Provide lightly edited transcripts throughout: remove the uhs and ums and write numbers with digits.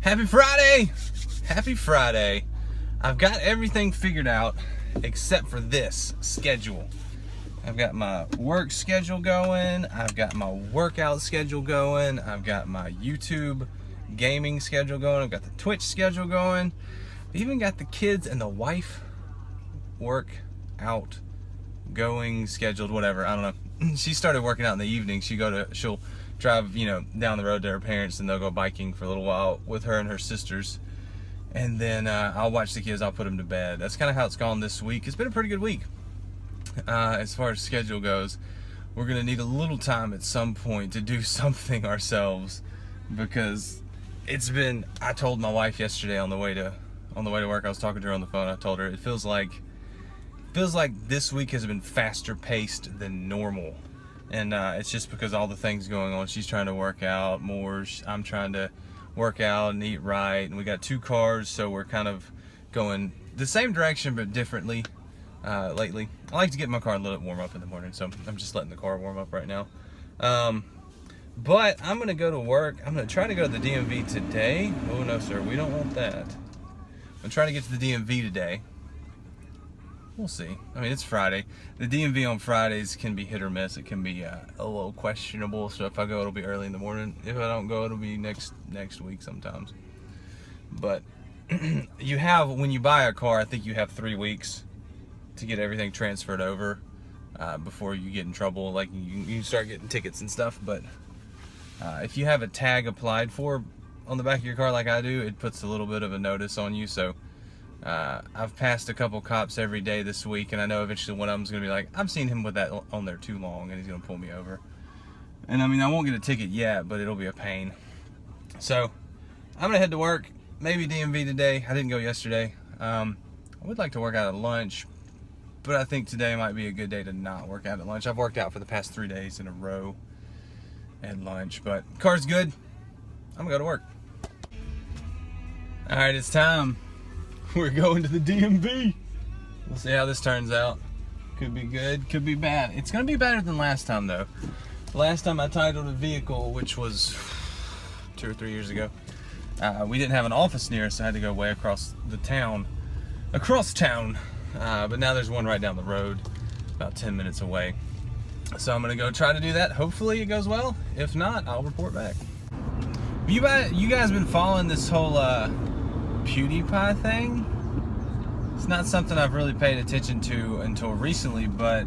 Happy Friday! Happy Friday. I've got everything figured out except for this schedule. I've got my work schedule going, I've got my workout schedule going, I've got my YouTube gaming schedule going, I've got the Twitch schedule going, I've even got the kids and the wife work out going scheduled, whatever, I don't know. She started working out in the evening. She'll drive, down the road to her parents, and they'll go biking for a little while with her and her sisters. And then I'll watch the kids, I'll put them to bed. That's kind of how it's gone this week. It's been a pretty good week. As far as schedule goes, we're gonna need a little time at some point to do something ourselves, because I told my wife yesterday on the way to work, I was talking to her on the phone, I told her it feels like this week has been faster paced than normal. And it's just because all the things going on. She's trying to work out more, I'm trying to work out and eat right, and we got two cars, so we're kind of going the same direction but differently lately. I like to get my car and let it warm up in the morning, so I'm just letting the car warm up right now. But I'm gonna go to work. I'm gonna try to go to the DMV today. Oh no sir, we don't want that. I'm trying to get to the DMV today. We'll see. I mean, it's Friday. The DMV on Fridays can be hit or miss. It can be a little questionable. So if I go, it'll be early in the morning. If I don't go, it'll be next week sometimes. But when you buy a car, I think you have 3 weeks to get everything transferred over before you get in trouble. Like you start getting tickets and stuff. But if you have a tag applied for on the back of your car like I do, it puts a little bit of a notice on you. So I've passed a couple cops every day this week, and I know eventually one of them's gonna be like, I've seen him with that on there too long, and he's gonna pull me over. And I mean, I won't get a ticket yet, but it'll be a pain. So I'm gonna head to work, maybe DMV today. I didn't go yesterday. I would like to work out at lunch, but I think today might be a good day to not work out at lunch. I've worked out for the past 3 days in a row at lunch, but car's good. I'm gonna go to work. All right, it's time. We're going to the DMV. We'll see how this turns out. Could be good, could be bad. It's gonna be better than last time though. Last time I titled a vehicle, which was 2 or 3 years ago, we didn't have an office near us, so I had to go way across town. But now there's one right down the road, about 10 minutes away. So I'm gonna go try to do that. Hopefully it goes well. If not, I'll report back. You guys been following this whole PewDiePie thing? It's not something I've really paid attention to until recently, but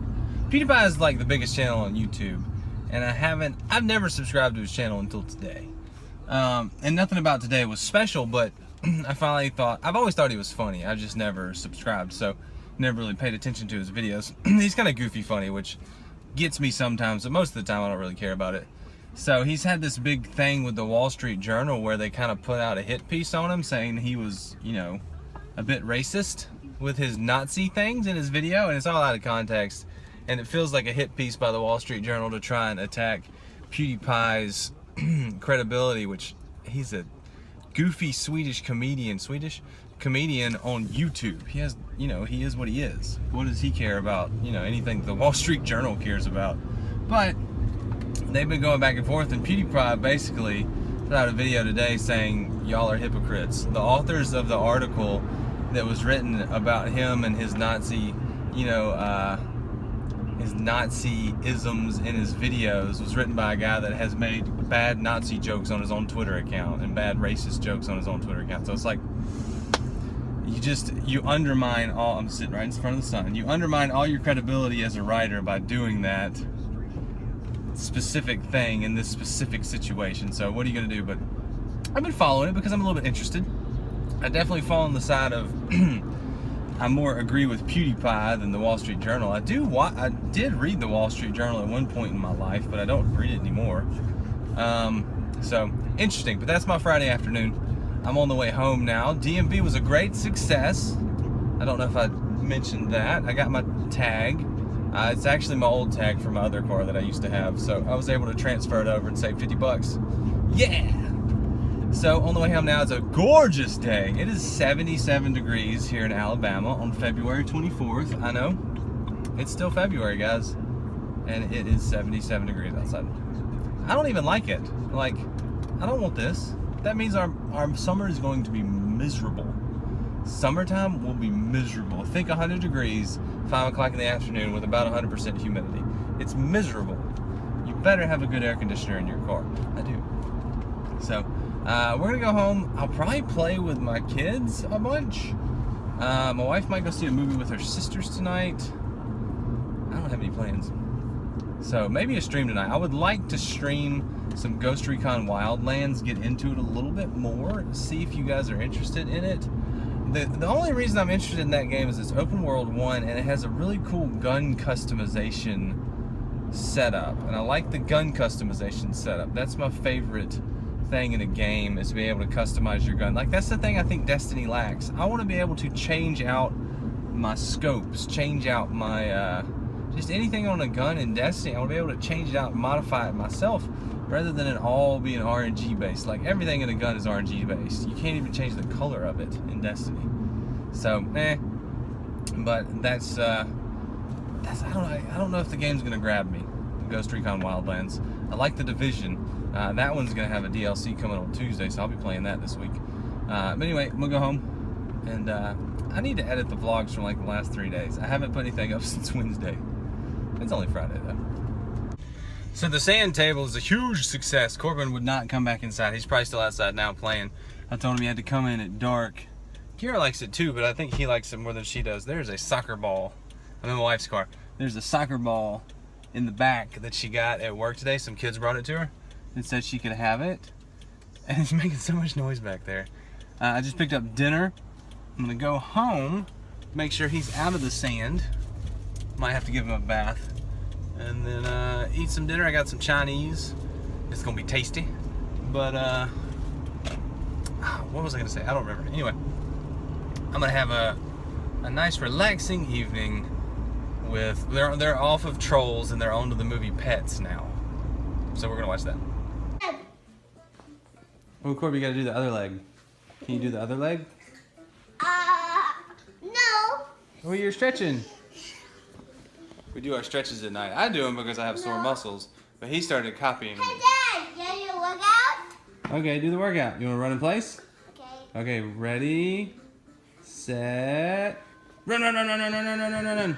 PewDiePie is like the biggest channel on YouTube, and I've never subscribed to his channel until today. And nothing about today was special, but I've always thought he was funny. I've just never subscribed, so never really paid attention to his videos. He's kind of goofy funny, which gets me sometimes, but most of the time I don't really care about it. So he's had this big thing with the Wall Street Journal where they kind of put out a hit piece on him saying he was, a bit racist with his Nazi things in his video, and it's all out of context. And it feels like a hit piece by the Wall Street Journal to try and attack PewDiePie's credibility, which he's a goofy Swedish comedian on YouTube. He has, he is what he is. What does he care about, anything the Wall Street Journal cares about? But they've been going back and forth, and PewDiePie basically put out a video today saying y'all are hypocrites. The authors of the article that was written about him and his Nazi, his Nazi-isms in his videos was written by a guy that has made bad Nazi jokes on his own Twitter account and bad racist jokes on his own Twitter account. So it's like, you undermine all, I'm sitting right in front of the sun, you undermine all your credibility as a writer by doing that specific thing in this specific situation. So what are you gonna do? But I've been following it because I'm a little bit interested. I definitely fall on the side of I more agree with PewDiePie than the Wall Street Journal. I did read the Wall Street Journal at one point in my life, but I don't read it anymore. So interesting, but that's my Friday afternoon. I'm on the way home now. DMV was a great success. I don't know if I mentioned that. I got my tag. It's actually my old tag from my other car that I used to have, so I was able to transfer it over and save 50 bucks. Yeah! So on the way home now, it's a gorgeous day. It is 77 degrees here in Alabama on February 24th. I know, it's still February, guys, and it is 77 degrees outside. I don't even like it. Like, I don't want this. That means our summer is going to be miserable. Summertime will be miserable. Think 100 degrees, 5 o'clock in the afternoon with about 100% humidity. It's miserable. You better have a good air conditioner in your car. I do. So, we're gonna go home. I'll probably play with my kids a bunch. My wife might go see a movie with her sisters tonight. I don't have any plans. So maybe a stream tonight. I would like to stream some Ghost Recon Wildlands, get into it a little bit more, see if you guys are interested in it. The only reason I'm interested in that game is it's open world 1 and it has a really cool gun customization setup. And I like the gun customization setup. That's my favorite thing in a game, is to be able to customize your gun. Like, that's the thing I think Destiny lacks. I want to be able to change out my scopes, change out my just anything on a gun in Destiny. I want to be able to change it out and modify it myself rather than it all being RNG based. Like, everything in a gun is RNG based. You can't even change the color of it in Destiny. So but that's I don't know if the game's gonna grab me, the Ghost Recon Wildlands. I like the Division. That one's gonna have a DLC coming on Tuesday, so I'll be playing that this week. But anyway, I'm gonna go home, and I need to edit the vlogs from like the last 3 days. I haven't put anything up since Wednesday. It's only Friday though. So the sand table is a huge success. Corbin would not come back inside. He's probably still outside now playing. I told him he had to come in at dark. Kira likes it too, but I think he likes it more than she does. There's a soccer ball. I'm in my wife's car. There's a soccer ball in the back that she got at work today. Some kids brought it to her and said she could have it. And it's making so much noise back there. I just picked up dinner. I'm gonna go home, make sure he's out of the sand. Might have to give him a bath. And then eat some dinner. I got some Chinese. It's gonna be tasty. But what was I gonna say? I don't remember. Anyway, I'm gonna have a nice relaxing evening with, they're off of Trolls and they're on to the movie Pets now. So we're gonna watch that. Oh, Corby, you gotta do the other leg. Can you do the other leg? No. Oh, you're stretching. We do our stretches at night. I do them because I have sore muscles, but he started copying me. Hey, Dad, can you work out? Okay, do the workout. You wanna run in place? Okay. Okay, ready, set, run, run, run, run, run, run, run, run, run, run.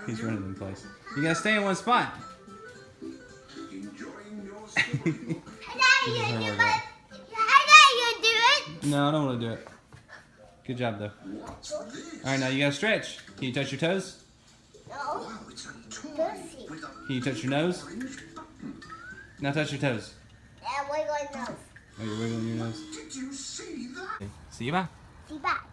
He's running in place. You gotta stay in one spot. Hey, Daddy, you do it. Hey, Daddy, you do it. No, I don't want to do it. Good job, though. All right, now you gotta stretch. Can you touch your toes? No. Pussy. Can you touch your nose? Now touch your toes. Yeah, wiggle your nose. Oh, you're wiggling your nose. Did you see that? See you, bye. See back.